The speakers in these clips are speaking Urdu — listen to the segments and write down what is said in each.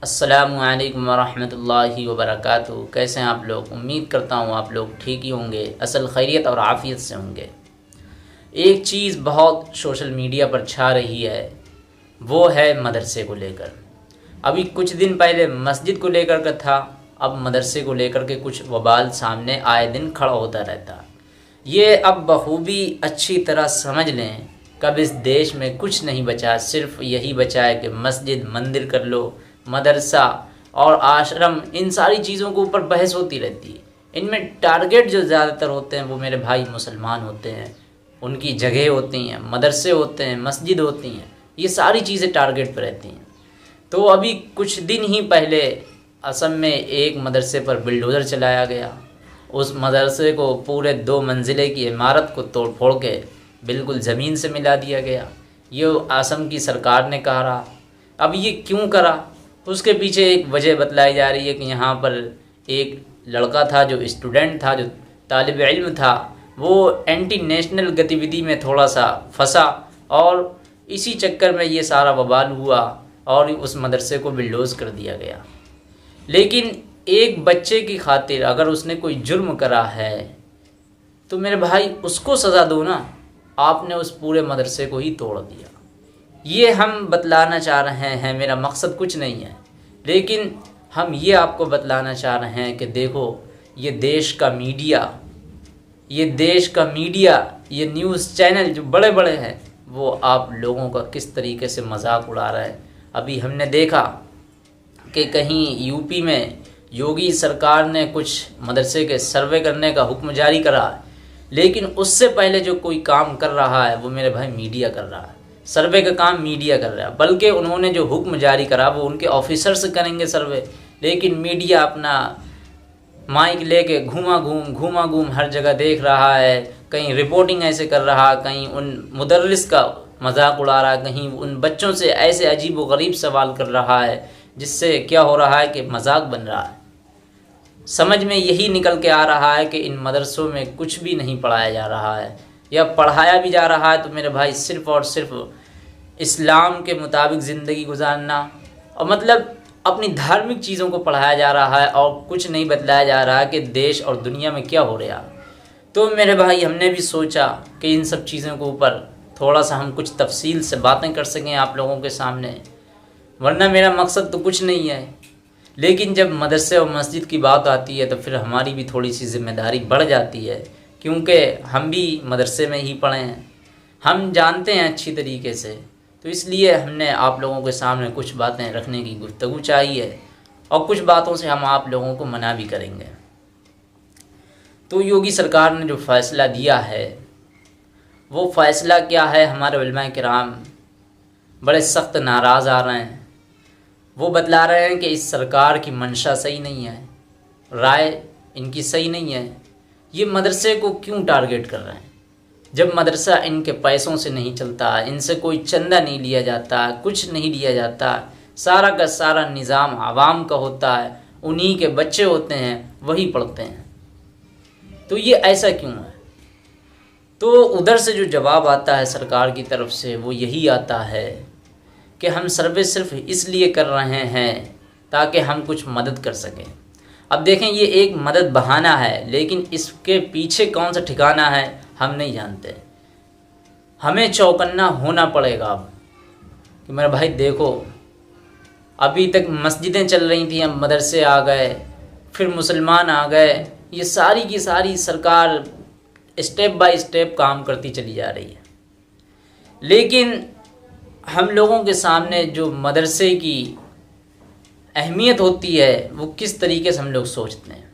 السلام علیکم ورحمۃ اللہ وبرکاتہ۔ کیسے ہیں آپ لوگ؟ امید کرتا ہوں آپ لوگ ٹھیک ہی ہوں گے، اصل خیریت اور عافیت سے ہوں گے۔ ایک چیز بہت سوشل میڈیا پر چھا رہی ہے، وہ ہے مدرسے کو لے کر۔ ابھی کچھ دن پہلے مسجد کو لے کر کا تھا، اب مدرسے کو لے کر کے کچھ وبال سامنے آئے دن کھڑا ہوتا رہتا۔ یہ اب بخوبی اچھی طرح سمجھ لیں کب اس دیش میں کچھ نہیں بچا، صرف یہی بچا ہے کہ مسجد مندر کر لو، مدرسہ اور آشرم، ان ساری چیزوں کے اوپر بحث ہوتی رہتی ہے۔ ان میں ٹارگیٹ جو زیادہ تر ہوتے ہیں وہ میرے بھائی مسلمان ہوتے ہیں، ان کی جگہ ہوتی ہیں، مدرسے ہوتے ہیں، مسجد ہوتی ہیں، یہ ساری چیزیں ٹارگیٹ پہ رہتی ہیں۔ تو ابھی کچھ دن ہی پہلے اسم میں ایک مدرسے پر بلڈوزر چلایا گیا، اس مدرسے کو پورے 2 منزلے کی عمارت کو توڑ پھوڑ کے بالکل زمین سے ملا دیا گیا۔ یہ آسم کی سرکار نے کہا۔ اب یہ کیوں کرا؟ اس کے پیچھے ایک وجہ بتلائی جا رہی ہے کہ یہاں پر ایک لڑکا تھا جو اسٹوڈنٹ تھا، جو طالب علم تھا، وہ اینٹی نیشنل گتیودی میں تھوڑا سا پھنسا اور اسی چکر میں یہ سارا وبال ہوا اور اس مدرسے کو بلڈوز کر دیا گیا۔ لیکن ایک بچے کی خاطر اگر اس نے کوئی جرم کرا ہے تو میرے بھائی اس کو سزا دو نا، آپ نے اس پورے مدرسے کو ہی توڑ دیا۔ یہ ہم بتلانا چاہ رہے ہیں، میرا مقصد کچھ نہیں ہے، لیکن ہم یہ آپ کو بتلانا چاہ رہے ہیں کہ دیکھو یہ دیش کا میڈیا، یہ نیوز چینل جو بڑے بڑے ہیں وہ آپ لوگوں کا کس طریقے سے مذاق اڑا رہا ہے۔ ابھی ہم نے دیکھا کہ کہیں یو پی میں یوگی سرکار نے کچھ مدرسے کے سروے کرنے کا حکم جاری کرا، لیکن اس سے پہلے جو کوئی کام کر رہا ہے وہ میرے بھائی میڈیا کر رہا ہے۔ سروے کا کام میڈیا کر رہا ہے، بلکہ انہوں نے جو حکم جاری کرا وہ ان کے آفیسر سے کریں گے سروے، لیکن میڈیا اپنا مائک لے کے گھوما گھوم ہر جگہ دیکھ رہا ہے، کہیں رپورٹنگ ایسے کر رہا، کہیں ان مدرس کا مذاق اڑا رہا، کہیں ان بچوں سے ایسے عجیب و غریب سوال کر رہا ہے جس سے کیا ہو رہا ہے کہ مذاق بن رہا ہے۔ سمجھ میں یہی نکل کے آ رہا ہے کہ ان مدرسوں میں کچھ بھی نہیں پڑھایا جا رہا ہے، یا پڑھایا بھی جا رہا ہے تو میرے بھائی صرف اور صرف اسلام کے مطابق زندگی گزارنا، اور مطلب اپنی دھارمک چیزوں کو پڑھایا جا رہا ہے اور کچھ نہیں بتلایا جا رہا کہ دیش اور دنیا میں کیا ہو رہا۔ تو میرے بھائی ہم نے بھی سوچا کہ ان سب چیزوں کے اوپر تھوڑا سا ہم کچھ تفصیل سے باتیں کر سکیں آپ لوگوں کے سامنے، ورنہ میرا مقصد تو کچھ نہیں ہے، لیکن جب مدرسے اور مسجد کی بات آتی ہے تو پھر ہماری بھی تھوڑی سی ذمہ داری بڑھ جاتی ہے، کیونکہ ہم بھی مدرسے میں ہی پڑھے ہیں، ہم جانتے ہیں اچھی طریقے سے، تو اس لیے ہم نے آپ لوگوں کے سامنے کچھ باتیں رکھنے کی گفتگو چاہیے اور کچھ باتوں سے ہم آپ لوگوں کو منع بھی کریں گے۔ تو یوگی سرکار نے جو فیصلہ دیا ہے وہ فیصلہ کیا ہے؟ ہمارے علماء کرام بڑے سخت ناراض آ رہے ہیں، وہ بتلا رہے ہیں کہ اس سرکار کی منشا صحیح نہیں ہے، رائے ان کی صحیح نہیں ہے، یہ مدرسے کو کیوں ٹارگیٹ کر رہے ہیں؟ جب مدرسہ ان کے پیسوں سے نہیں چلتا، ان سے کوئی چندہ نہیں لیا جاتا، کچھ نہیں لیا جاتا، سارا کا سارا نظام عوام کا ہوتا ہے، انہی کے بچے ہوتے ہیں، وہی پڑھتے ہیں، تو یہ ایسا کیوں ہے؟ تو ادھر سے جو جواب آتا ہے سرکار کی طرف سے وہ یہی آتا ہے کہ ہم سروے صرف اس لیے کر رہے ہیں تاکہ ہم کچھ مدد کر سکیں۔ اب دیکھیں یہ ایک مدد بہانہ ہے، لیکن اس کے پیچھے کون سا ٹھکانہ ہے ہم نہیں جانتے۔ ہمیں چوکنا ہونا پڑے گا اب کہ میرا بھائی دیکھو ابھی تک مسجدیں چل رہی تھیں، اب مدرسے آ گئے، پھر مسلمان آ گئے، یہ ساری کی ساری سرکار اسٹیپ بائی اسٹیپ کام کرتی چلی جا رہی ہے، لیکن ہم لوگوں کے سامنے جو مدرسے کی اہمیت ہوتی ہے وہ کس طریقے سے ہم لوگ سوچتے ہیں۔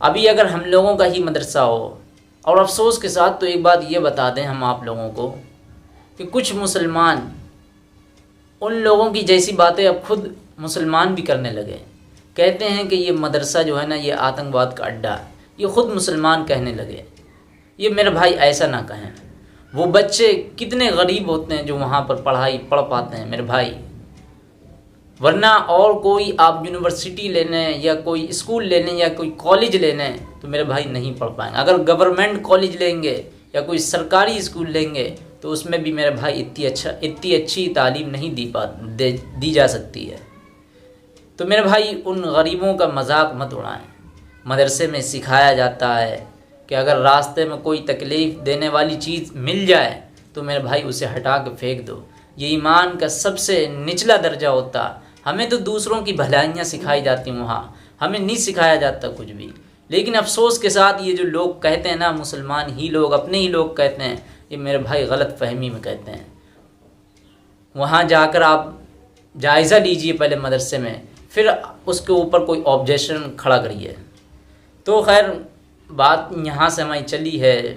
ابھی اگر ہم لوگوں کا ہی مدرسہ ہو، اور افسوس کے ساتھ تو ایک بات یہ بتا دیں ہم آپ لوگوں کو کہ کچھ مسلمان ان لوگوں کی جیسی باتیں اب خود مسلمان بھی کرنے لگے، کہتے ہیں کہ یہ مدرسہ جو ہے نا یہ آتنکواد کا اڈا ہے، یہ خود مسلمان کہنے لگے۔ یہ میرے بھائی ایسا نہ کہیں، وہ بچے کتنے غریب ہوتے ہیں جو وہاں پر پڑھائی پڑھ پاتے ہیں میرے بھائی، ورنہ اور کوئی آپ یونیورسٹی لے لیں یا کوئی اسکول لے لیں یا کوئی کالج لے لیں تو میرے بھائی نہیں پڑھ پائیں گے۔ اگر گورنمنٹ کالج لیں گے یا کوئی سرکاری اسکول لیں گے تو اس میں بھی میرے بھائی اتنی اچھی تعلیم نہیں دی جا سکتی ہے۔ تو میرے بھائی ان غریبوں کا مذاق مت اڑائیں۔ مدرسے میں سکھایا جاتا ہے کہ اگر راستے میں کوئی تکلیف دینے والی چیز مل جائے تو میرے بھائی اسے ہٹا کے پھینک دو، یہ ایمان کا سب سے نچلا درجہ ہوتا۔ ہمیں تو دوسروں کی بھلائیاں سکھائی جاتی ہیں، وہاں ہمیں نہیں سکھایا جاتا کچھ بھی۔ لیکن افسوس کے ساتھ یہ جو لوگ کہتے ہیں نا، مسلمان ہی لوگ، اپنے ہی لوگ کہتے ہیں، یہ میرے بھائی غلط فہمی میں کہتے ہیں۔ وہاں جا کر آپ جائزہ لیجئے پہلے مدرسے میں، پھر اس کے اوپر کوئی آبجیکشن کھڑا کریے۔ تو خیر بات یہاں سے ہماری چلی ہے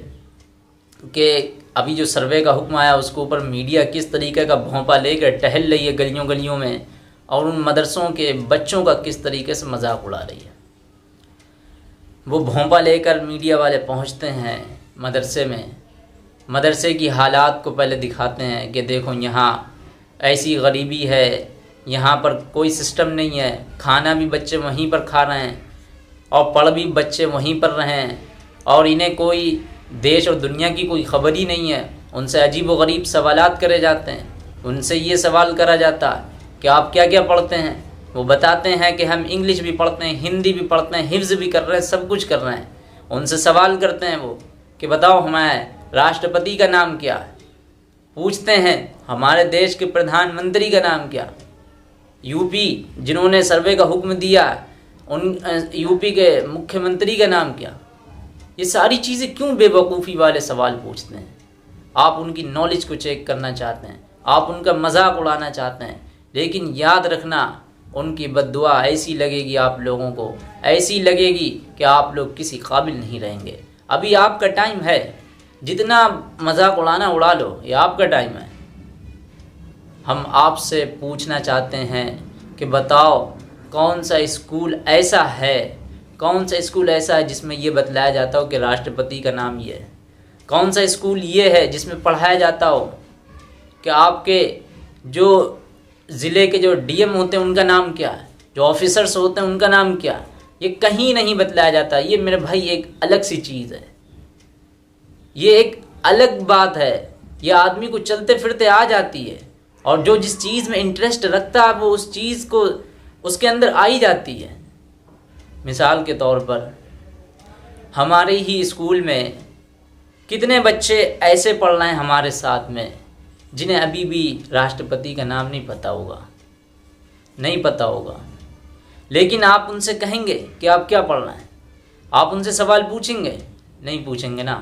کہ ابھی جو سروے کا حکم آیا اس کے اوپر میڈیا کس طریقے کا بھونپا لے کر ٹہل رہی ہے گلیوں گلیوں میں، اور ان مدرسوں کے بچوں کا کس طریقے سے مذاق اڑا رہی ہے۔ وہ بھونپا لے کر میڈیا والے پہنچتے ہیں مدرسے میں، مدرسے کی حالات کو پہلے دکھاتے ہیں کہ دیکھو یہاں ایسی غریبی ہے، یہاں پر کوئی سسٹم نہیں ہے، کھانا بھی بچے وہیں پر کھا رہے ہیں اور پڑھ بھی بچے وہیں پر رہے ہیں، اور انہیں کوئی دیش اور دنیا کی کوئی خبر ہی نہیں ہے۔ ان سے عجیب و غریب سوالات کرے جاتے ہیں۔ ان سے یہ سوال کرا جاتا کہ آپ کیا کیا پڑھتے ہیں؟ وہ بتاتے ہیں کہ ہم انگلش بھی پڑھتے ہیں، ہندی بھی پڑھتے ہیں، حفظ بھی کر رہے ہیں، سب کچھ کر رہے ہیں۔ ان سے سوال کرتے ہیں وہ کہ بتاؤ ہمارے راشٹرپتی کا نام کیا ہے؟ پوچھتے ہیں ہمارے دیش کے پردھان منتری کا نام کیا؟ یو پی جنہوں نے سروے کا حکم دیا ان یو پی کے مکھیہ منتری کا نام کیا؟ یہ ساری چیزیں کیوں بے وقوفی والے سوال پوچھتے ہیں؟ آپ ان کی نالج کو چیک کرنا چاہتے ہیں، آپ ان کا مذاق اڑانا چاہتے ہیں، لیکن یاد رکھنا ان کی بد دعا ایسی لگے گی آپ لوگوں کو، ایسی لگے گی کہ آپ لوگ کسی قابل نہیں رہیں گے۔ ابھی آپ کا ٹائم ہے، جتنا مذاق اڑانا اڑا لو، یہ آپ کا ٹائم ہے۔ ہم آپ سے پوچھنا چاہتے ہیں کہ بتاؤ کون سا اسکول ایسا ہے، کون سا اسکول ایسا ہے جس میں یہ بتلایا جاتا ہو کہ راشٹرپتی کا نام یہ ہے؟ کون سا اسکول یہ ہے جس میں پڑھایا جاتا ہو کہ آپ کے جو ضلع کے جو ڈی ایم ہوتے ہیں ان کا نام کیا ہے، جو آفیسرس ہوتے ہیں ان کا نام کیا ہے؟ یہ کہیں نہیں بتلایا جاتا۔ یہ میرے بھائی ایک الگ سی چیز ہے، یہ ایک الگ بات ہے، یہ آدمی کو چلتے پھرتے آ جاتی ہے، اور جو جس چیز میں انٹرسٹ رکھتا ہے وہ اس چیز کو اس کے اندر آئی جاتی ہے۔ مثال کے طور پر ہمارے ہی اسکول میں کتنے بچے ایسے پڑھ رہے ہیں ہمارے ساتھ میں جنہیں ابھی بھی راشٹرپتی کا نام نہیں پتہ ہوگا، لیکن آپ ان سے کہیں گے کہ آپ کیا پڑھ رہے ہیں؟ آپ ان سے سوال پوچھیں گے؟ نہیں پوچھیں گے نا۔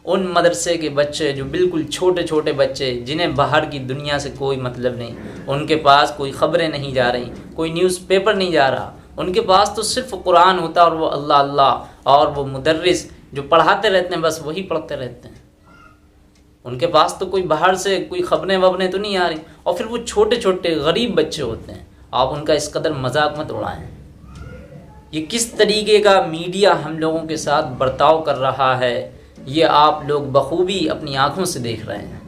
ان مدرسے کے بچے جو بالکل چھوٹے چھوٹے بچے جنہیں باہر کی دنیا سے کوئی مطلب نہیں، ان کے پاس کوئی خبریں نہیں جا رہی، کوئی نیوز پیپر نہیں جا رہا، ان کے پاس تو صرف قرآن ہوتا اور وہ اللہ اللہ، اور وہ مدرس جو پڑھاتے رہتے ہیں بس وہی پڑھتے رہتے ہیں۔ ان کے پاس تو کوئی باہر سے کوئی خبریں وبریں تو نہیں آ رہی، اور پھر وہ چھوٹے چھوٹے غریب بچے ہوتے ہیں۔ آپ ان کا اس قدر مذاق مت اڑائیں۔ یہ کس طریقے کا میڈیا ہم لوگوں کے ساتھ برتاؤ کر رہا ہے یہ آپ لوگ بخوبی اپنی آنکھوں سے دیکھ رہے ہیں۔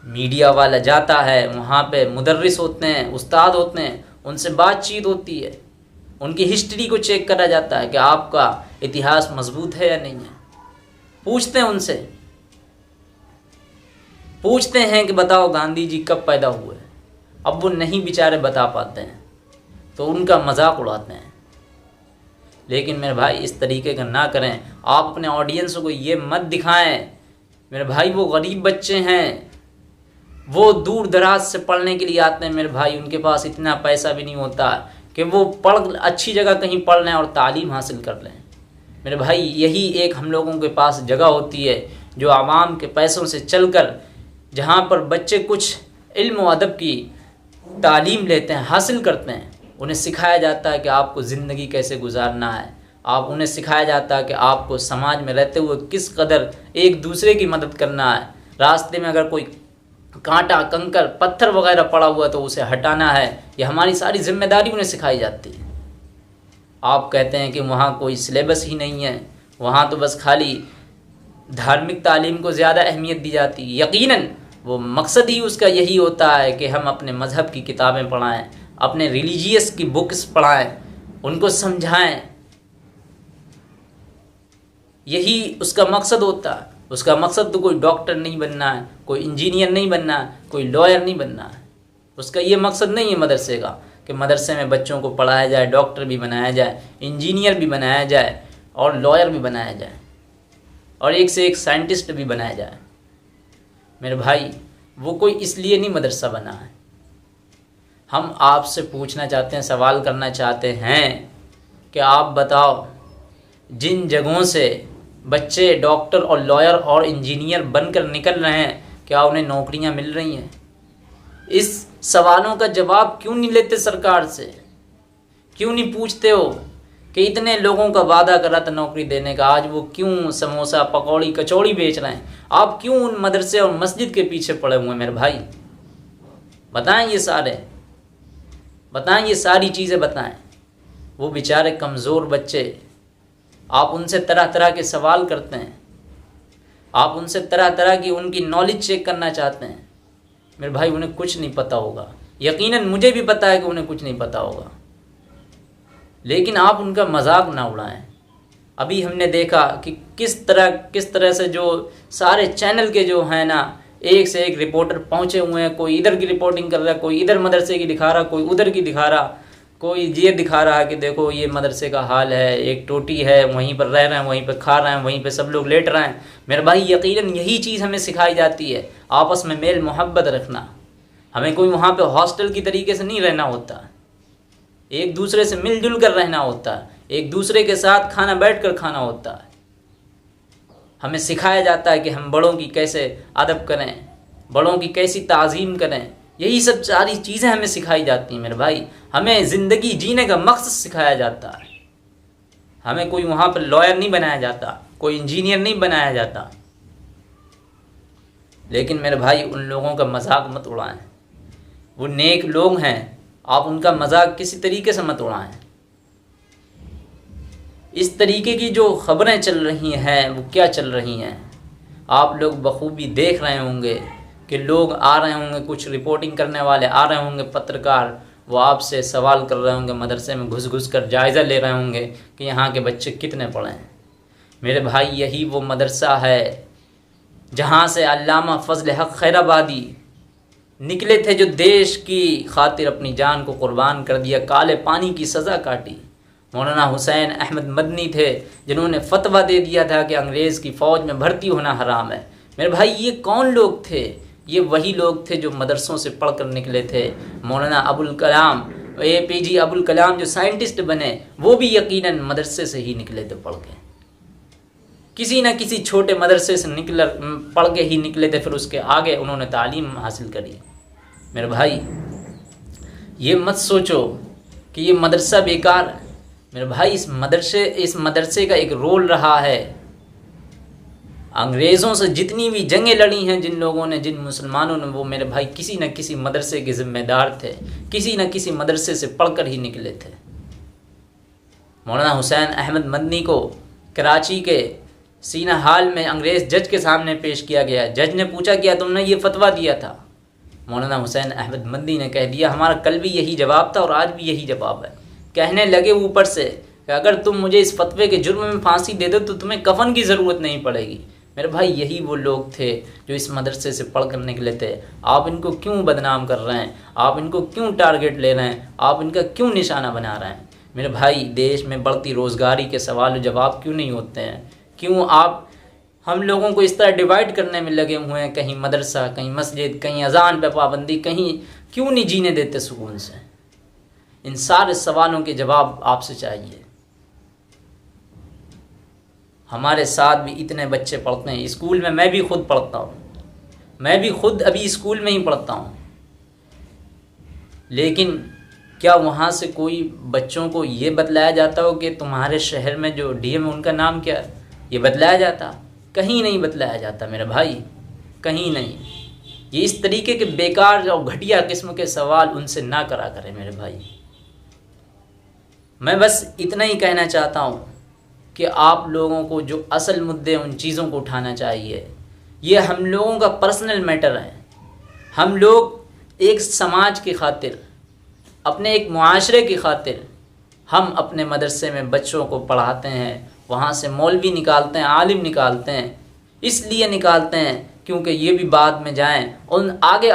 میڈیا والا جاتا ہے، وہاں پہ مدرس ہوتے ہیں، استاد ہوتے ہیں، ان سے بات چیت ہوتی ہے، ان کی ہسٹری کو چیک کرا جاتا ہے کہ آپ کا اتہاس مضبوط ہے یا نہیں ہے۔ پوچھتے ہیں ان سے، پوچھتے ہیں کہ بتاؤ گاندھی جی کب پیدا ہوئے؟ اب وہ نہیں بیچارے بتا پاتے ہیں تو ان کا مذاق اڑاتے ہیں۔ لیکن میرے بھائی اس طریقے کا نہ کریں۔ آپ اپنے آڈینس کو یہ مت دکھائیں میرے بھائی وہ غریب بچے ہیں، وہ دور دراز سے پڑھنے کے لیے آتے ہیں میرے بھائی، ان کے پاس اتنا پیسہ بھی نہیں ہوتا کہ وہ اچھی جگہ کہیں پڑھ لیں اور تعلیم حاصل کر لیں۔ میرے بھائی یہی ایک ہم لوگوں کے پاس جگہ ہوتی ہے جو عوام کے پیسوں سے چل کر، جہاں پر بچے کچھ علم و ادب کی تعلیم لیتے ہیں، حاصل کرتے ہیں، انہیں سکھایا جاتا ہے کہ آپ کو زندگی کیسے گزارنا ہے، انہیں سکھایا جاتا ہے کہ آپ کو سماج میں رہتے ہوئے کس قدر ایک دوسرے کی مدد کرنا ہے۔ راستے میں اگر کوئی کانٹا کنکر پتھر وغیرہ پڑا ہوا تو اسے ہٹانا ہے، یہ ہماری ساری ذمہ داری انہیں سکھائی جاتی ہے۔ آپ کہتے ہیں کہ وہاں کوئی سلیبس ہی نہیں ہے، وہاں تو بس خالی دھارمک تعلیم کو زیادہ اہمیت دی جاتی ہے۔ یقیناً وہ مقصد ہی اس کا یہی ہوتا ہے کہ ہم اپنے مذہب کی کتابیں پڑھائیں، اپنے ریلیجیس کی بکس پڑھائیں، ان کو سمجھائیں، یہی اس کا مقصد ہوتا ہے۔ اس کا مقصد تو کوئی ڈاکٹر نہیں بننا ہے، کوئی انجینئر نہیں بننا ہے، کوئی لائر نہیں بننا ہے، اس کا یہ مقصد نہیں ہے مدرسے کا کہ مدرسے میں بچوں کو پڑھایا جائے، ڈاکٹر بھی بنایا جائے، انجینئر بھی بنایا جائے اور لائر بھی بنایا جائے اور ایک سے ایک سائنٹسٹ بھی بنایا جائے۔ میرے بھائی وہ کوئی اس لیے نہیں مدرسہ بنا ہے۔ ہم آپ سے پوچھنا چاہتے ہیں، سوال کرنا چاہتے ہیں کہ آپ بتاؤ، جن جگہوں سے بچے ڈاکٹر اور لائر اور انجینئر بن کر نکل رہے ہیں، کیا انہیں نوکریاں مل رہی ہیں؟ اس سوالوں کا جواب کیوں نہیں لیتے سرکار سے؟ کیوں نہیں پوچھتے ہو کہ اتنے لوگوں کا وعدہ کرا تھا نوکری دینے کا، آج وہ کیوں سموسہ پکوڑی کچوڑی بیچ رہے ہیں؟ آپ کیوں ان مدرسے اور مسجد کے پیچھے پڑے ہوئے ہیں میرے بھائی؟ بتائیں، یہ ساری چیزیں بتائیں۔ وہ بیچارے کمزور بچے، آپ ان سے طرح طرح کے سوال کرتے ہیں، آپ ان سے طرح طرح کی ان کی نالج چیک کرنا چاہتے ہیں۔ میرے بھائی انہیں کچھ نہیں پتہ ہوگا، یقیناً مجھے بھی پتہ ہے کہ انہیں کچھ نہیں پتہ ہوگا، لیکن آپ ان کا مذاق نہ اڑائیں۔ ابھی ہم نے دیکھا کہ کس طرح سے جو سارے چینل کے جو ہیں نا، ایک سے ایک رپورٹر پہنچے ہوئے ہیں، کوئی ادھر کی رپورٹنگ کر رہا ہے، کوئی ادھر مدرسے کی دکھا رہا، کوئی ادھر کی دکھا رہا، کوئی یہ دکھا رہا کہ دیکھو یہ مدرسے کا حال ہے، ایک ٹوٹی ہے، وہیں پر رہ رہے ہیں، وہیں پہ کھا رہے ہیں، وہیں پہ سب لوگ لیٹ رہے ہیں۔ میرے بھائی یقیناً یہی چیز ہمیں سکھائی جاتی ہے، آپس میں میل محبت رکھنا۔ ہمیں کوئی وہاں پہ ہاسٹل کی طریقے سے نہیں رہنا ہوتا، ایک دوسرے سے مل جل کر رہنا ہوتا ہے، ایک دوسرے کے ساتھ کھانا بیٹھ کر کھانا ہوتا ہے۔ ہمیں سکھایا جاتا ہے کہ ہم بڑوں کی کیسے ادب کریں، بڑوں کی کیسی تعظیم کریں، یہی سب ساری چیزیں ہمیں سکھائی جاتی ہیں میرے بھائی۔ ہمیں زندگی جینے کا مقصد سکھایا جاتا ہے، ہمیں کوئی وہاں پر لائر نہیں بنایا جاتا، کوئی انجینئر نہیں بنایا جاتا۔ لیکن میرے بھائی ان لوگوں کا مذاق مت اڑائیں، وہ نیک لوگ ہیں، آپ ان کا مذاق کسی طریقے سے مت اڑائیں۔ اس طریقے کی جو خبریں چل رہی ہیں وہ کیا چل رہی ہیں، آپ لوگ بخوبی دیکھ رہے ہوں گے کہ لوگ آ رہے ہوں گے، کچھ رپورٹنگ کرنے والے آ رہے ہوں گے، پترکار، وہ آپ سے سوال کر رہے ہوں گے، مدرسے میں گھس کر جائزہ لے رہے ہوں گے کہ یہاں کے بچے کتنے پڑھے ہیں۔ میرے بھائی یہی وہ مدرسہ ہے جہاں سے علامہ فضل حق خیر آبادی نکلے تھے، جو دیش کی خاطر اپنی جان کو قربان کر دیا، کالے پانی کی سزا کاٹی۔ مولانا حسین احمد مدنی تھے جنہوں نے فتویٰ دے دیا تھا کہ انگریز کی فوج میں بھرتی ہونا حرام ہے۔ میرے بھائی یہ کون لوگ تھے؟ یہ وہی لوگ تھے جو مدرسوں سے پڑھ کر نکلے تھے۔ مولانا ابوالکلام APJ ابوالکلام جو سائنٹسٹ بنے، وہ بھی یقیناً مدرسے سے ہی نکلے تھے پڑھ کے، کسی نہ کسی چھوٹے مدرسے سے پڑھ کے ہی نکلے تھے، پھر اس کے آگے انہوں نے تعلیم حاصل کری۔ میرے بھائی یہ مت سوچو کہ یہ مدرسہ بیکار ہے۔ میرے بھائی اس مدرسے کا ایک رول رہا ہے، انگریزوں سے جتنی بھی جنگیں لڑی ہیں جن لوگوں نے، جن مسلمانوں نے، وہ میرے بھائی کسی نہ کسی مدرسے کے ذمہ دار تھے، کسی نہ کسی مدرسے سے پڑھ کر ہی نکلے تھے۔ مولانا حسین احمد مدنی کو کراچی کے سینہ ہال میں انگریز جج کے سامنے پیش کیا گیا۔ جج نے پوچھا کیا تم نے یہ فتویٰ دیا تھا؟ مولانا حسین احمد مدنی نے کہہ دیا ہمارا کل بھی یہی جواب تھا اور آج بھی یہی جواب ہے۔ کہنے لگے اوپر سے کہ اگر تم مجھے اس فتوے کے جرم میں پھانسی دے دو تو تمہیں کفن کی ضرورت نہیں پڑے گی۔ میرے بھائی یہی وہ لوگ تھے جو اس مدرسے سے پڑھ کر نکلے تھے۔ آپ ان کو کیوں بدنام کر رہے ہیں؟ آپ ان کو کیوں ٹارگٹ لے رہے ہیں؟ آپ ان کا کیوں نشانہ بنا رہے ہیں؟ میرے بھائی دیش میں بڑھتی روزگاری کے سوال و جواب کیوں نہیں ہوتے ہیں؟ کیوں آپ ہم لوگوں کو اس طرح ڈیوائیڈ کرنے میں لگے ہوئے ہیں؟ کہیں مدرسہ، کہیں مسجد، کہیں اذان پہ پابندی، کہیں کیوں نہیں جینے دیتے سکون سے؟ ان سارے سوالوں کے جواب آپ سے چاہیے۔ ہمارے ساتھ بھی اتنے بچے پڑھتے ہیں اسکول میں بھی خود پڑھتا ہوں، میں بھی خود ابھی اسکول میں ہی پڑھتا ہوں، لیکن کیا وہاں سے کوئی بچوں کو یہ بتلایا جاتا ہو کہ تمہارے شہر میں جو DM ہے ان کا نام کیا ہے؟ یہ بتلایا جاتا؟ کہیں نہیں بتلایا جاتا میرے بھائی، کہیں نہیں۔ یہ اس طریقے کے بیکار اور گھٹیا قسم کے سوال ان سے نہ کرا کرے میرے بھائی۔ میں بس اتنا ہی کہنا چاہتا ہوں کہ آپ لوگوں کو جو اصل مدعے ان چیزوں کو اٹھانا چاہیے۔ یہ ہم لوگوں کا پرسنل میٹر ہے۔ ہم لوگ ایک سماج کی خاطر، اپنے ایک معاشرے کی خاطر ہم اپنے مدرسے میں بچوں کو پڑھاتے ہیں، وہاں سے مولوی نکالتے ہیں، عالم نکالتے ہیں، اس لیے نکالتے ہیں کیونکہ یہ بھی بعد میں جائیں ان آگے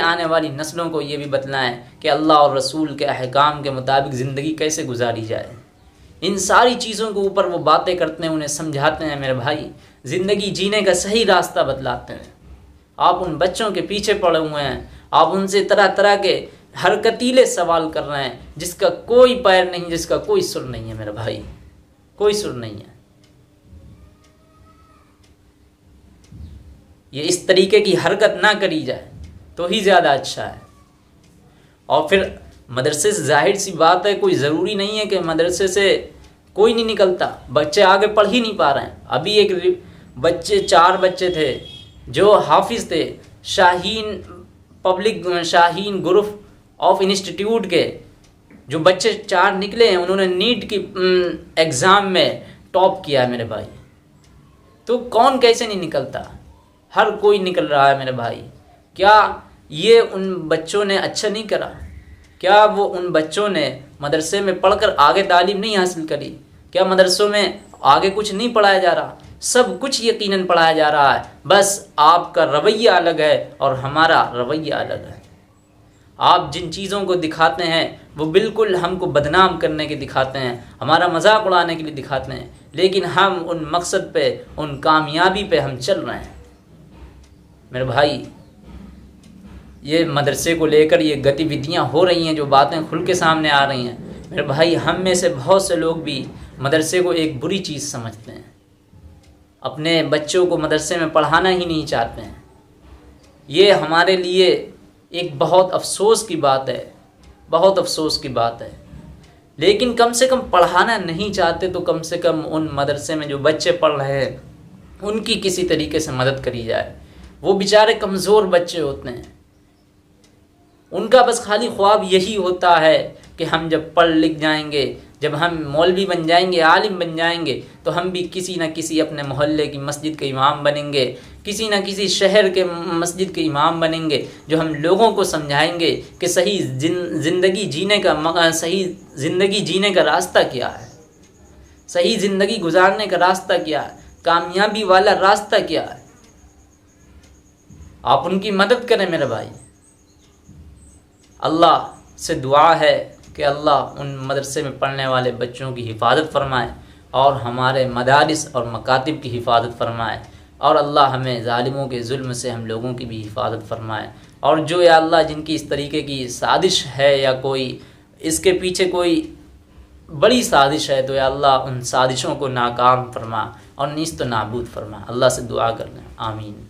آنے والی نسلوں کو یہ بھی بتلائیں کہ اللہ اور رسول کے احکام کے مطابق زندگی کیسے گزاری جائے۔ ان ساری چیزوں کے اوپر وہ باتیں کرتے ہیں، انہیں سمجھاتے ہیں میرے بھائی، زندگی جینے کا صحیح راستہ بتلاتے ہیں۔ آپ ان بچوں کے پیچھے پڑے ہوئے ہیں، آپ ان سے طرح طرح کے حرکتیلے سوال کر رہے ہیں جس کا کوئی پیر نہیں، جس کا کوئی سر نہیں ہے میرے بھائی، کوئی سر نہیں ہے۔ یہ اس طریقے کی حرکت نہ کری جائے تو ہی زیادہ اچھا ہے۔ اور پھر مدرسے سے ظاہر سی بات ہے، کوئی ضروری نہیں ہے کہ مدرسے سے کوئی نہیں نکلتا، بچے آگے پڑھ ہی نہیں پا رہے ہیں۔ ابھی ایک بچے 4 بچے تھے جو حافظ تھے، شاہین گروپ آف انسٹیٹیوٹ کے جو بچے 4 نکلے ہیں، انہوں نے نیٹ کی ایگزام میں ٹاپ کیا ہے میرے بھائی۔ تو کون کیسے نہیں نکلتا؟ ہر کوئی نکل رہا ہے میرے بھائی۔ کیا یہ ان بچوں نے اچھا نہیں کرا؟ کیا وہ ان بچوں نے مدرسے میں پڑھ کر آگے تعلیم نہیں حاصل کری؟ کیا مدرسوں میں آگے کچھ نہیں پڑھایا جا رہا؟ سب کچھ یقیناً پڑھایا جا رہا ہے، بس آپ کا رویہ الگ ہے اور ہمارا رویہ الگ ہے۔ آپ جن چیزوں کو دکھاتے ہیں وہ بالکل ہم کو بدنام کرنے کے دکھاتے ہیں، ہمارا مذاق اڑانے کے لیے دکھاتے ہیں، لیکن ہم ان مقصد پہ، ان کامیابی پہ ہم چل رہے ہیں میرے بھائی۔ یہ مدرسے کو لے کر یہ گتی ودھیاں ہو رہی ہیں، جو باتیں کھل کے سامنے آ رہی ہیں میرے بھائی، ہم میں سے بہت سے لوگ بھی مدرسے کو ایک بری چیز سمجھتے ہیں، اپنے بچوں کو مدرسے میں پڑھانا ہی نہیں چاہتے ہیں۔ یہ ہمارے لیے ایک بہت افسوس کی بات ہے، بہت افسوس کی بات ہے۔ لیکن کم سے کم پڑھانا نہیں چاہتے تو کم سے کم ان مدرسے میں جو بچے پڑھ رہے ہیں ان کی کسی طریقے سے مدد کری جائے۔ وہ بیچارے کمزور بچے ہوتے ہیں، ان کا بس خالی خواب یہی ہوتا ہے کہ ہم جب پڑھ لکھ جائیں گے، جب ہم مولوی بن جائیں گے، عالم بن جائیں گے، تو ہم بھی کسی نہ کسی اپنے محلے کی مسجد کے امام بنیں گے، کسی نہ کسی شہر کے مسجد کے امام بنیں گے، جو ہم لوگوں کو سمجھائیں گے کہ صحیح زندگی جینے کا راستہ کیا ہے، صحیح زندگی گزارنے کا راستہ کیا ہے، کامیابی والا راستہ کیا ہے۔ آپ ان کی مدد کریں میرے بھائی۔ اللہ سے دعا ہے کہ اللہ ان مدرسے میں پڑھنے والے بچوں کی حفاظت فرمائے اور ہمارے مدارس اور مکاتب کی حفاظت فرمائے، اور اللہ ہمیں ظالموں کے ظلم سے ہم لوگوں کی بھی حفاظت فرمائے۔ اور جو یا اللہ جن کی اس طریقے کی سازش ہے یا کوئی اس کے پیچھے کوئی بڑی سازش ہے، تو یا اللہ ان سازشوں کو ناکام فرما اور نیست و نابود فرما۔ اللہ سے دعا کر لیں، آمین۔